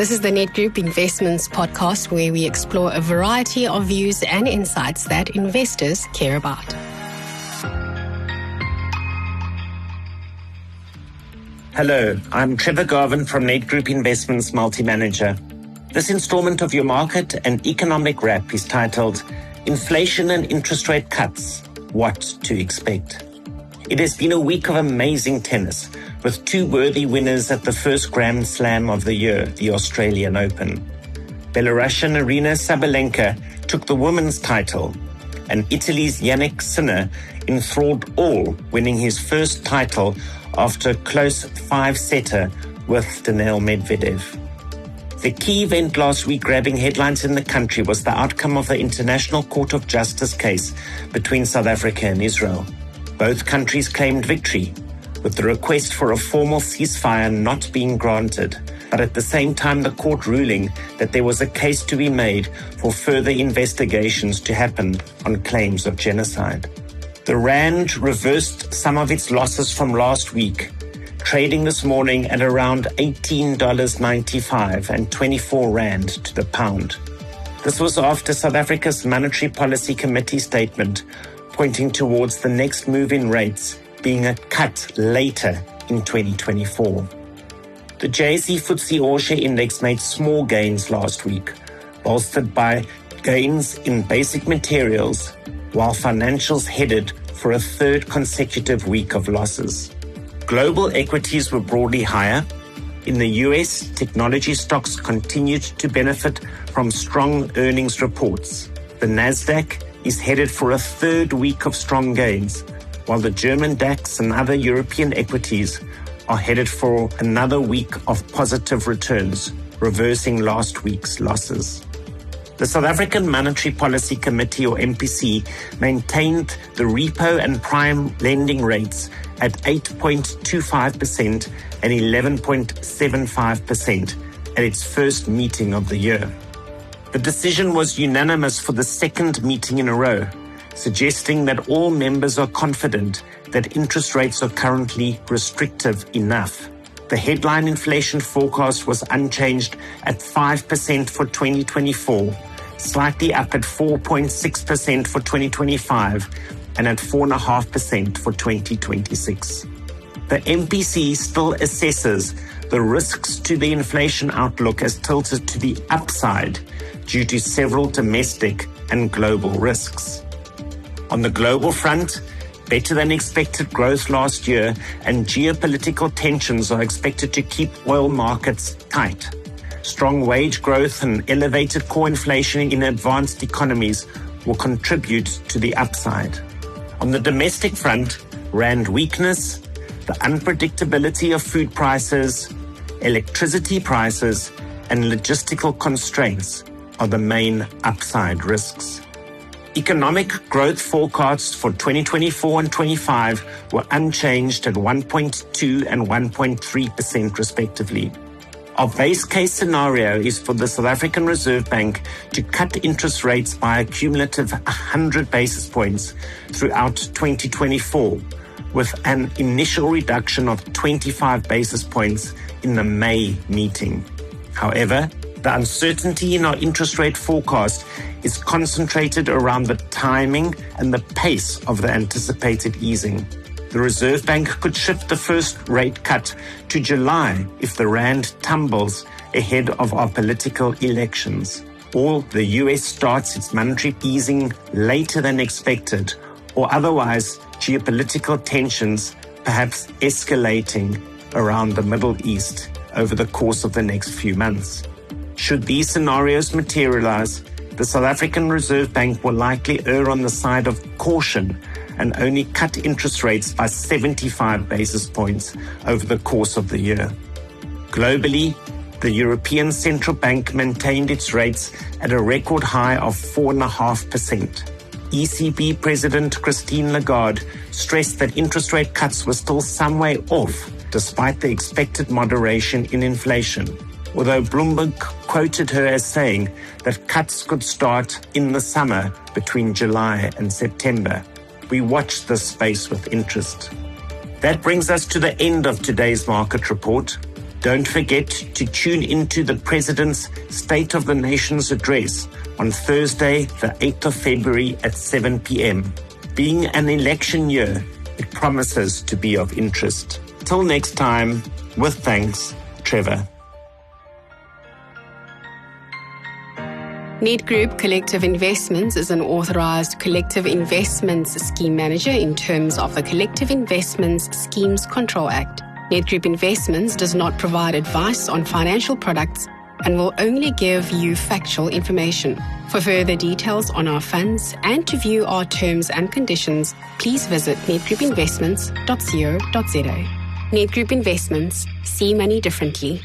This is the Net Group Investments podcast, where we explore a variety of views and insights that investors care about. Hello, I'm Trevor Garvin from Net Group Investments Multi-Manager. This installment of your market and economic wrap is titled Inflation and Interest Rate Cuts, What to Expect. It has been a week of amazing tennis, with two worthy winners at the first Grand Slam of the year, the Australian Open. Belarusian Arina Sabalenka took the women's title, and Italy's Yannick Sinner enthralled all, winning his first title after a close five-setter with Daniil Medvedev. The key event last week grabbing headlines in the country was the outcome of the International Court of Justice case between South Africa and Israel. Both countries claimed victory, with the request for a formal ceasefire not being granted, but at the same time the court ruling that there was a case to be made for further investigations to happen on claims of genocide. The Rand reversed some of its losses from last week, trading this morning at around $18.95 and 24 Rand to the pound. This was after South Africa's Monetary Policy Committee statement pointing towards the next move in rates being a cut later in 2024. The JSE FTSE All-Share Index made small gains last week, bolstered by gains in basic materials, while financials headed for a third consecutive week of losses. Global equities were broadly higher. In the US, technology stocks continued to benefit from strong earnings reports. The Nasdaq is headed for a third week of strong gains, while the German DAX and other European equities are headed for another week of positive returns, reversing last week's losses. The South African Monetary Policy Committee, or MPC, maintained the repo and prime lending rates at 8.25% and 11.75% at its first meeting of the year. The decision was unanimous for the second meeting in a row, suggesting that all members are confident that interest rates are currently restrictive enough. The headline inflation forecast was unchanged at 5% for 2024, slightly up at 4.6% for 2025, and at 4.5% for 2026. The MPC still assesses the risks to the inflation outlook as tilted to the upside due to several domestic and global risks. On the global front, better than expected growth last year and geopolitical tensions are expected to keep oil markets tight. Strong wage growth and elevated core inflation in advanced economies will contribute to the upside. On the domestic front, Rand weakness, the unpredictability of food prices, electricity prices, and logistical constraints are the main upside risks. Economic growth forecasts for 2024 and 25 were unchanged at 1.2 and 1.3% respectively. Our base case scenario is for the South African Reserve Bank to cut interest rates by a cumulative 100 basis points throughout 2024, with an initial reduction of 25 basis points in the May meeting. However, the uncertainty in our interest rate forecast is concentrated around the timing and the pace of the anticipated easing. The Reserve Bank could shift the first rate cut to July if the Rand tumbles ahead of our political elections, or the US starts its monetary easing later than expected, or otherwise geopolitical tensions perhaps escalating around the Middle East over the course of the next few months. Should these scenarios materialize, the South African Reserve Bank will likely err on the side of caution and only cut interest rates by 75 basis points over the course of the year. Globally, the European Central Bank maintained its rates at a record high of 4.5%. ECB President Christine Lagarde stressed that interest rate cuts were still some way off, despite the expected moderation in inflation, although Bloomberg quoted her as saying that cuts could start in the summer between July and September. We watch this space with interest. That brings us to the end of today's market report. Don't forget to tune into the President's State of the Nation's address on Thursday, the 8th of February at 7 p.m. Being an election year, it promises to be of interest. Till next time, with thanks, Trevor. Need Group Collective Investments is an authorized collective investments scheme manager in terms of the Collective Investments Schemes Control Act. Need Group Investments does not provide advice on financial products and will only give you factual information. For further details on our funds and to view our terms and conditions, please visit nedgroupinvestments.co.za. Need Group Investments. See money differently.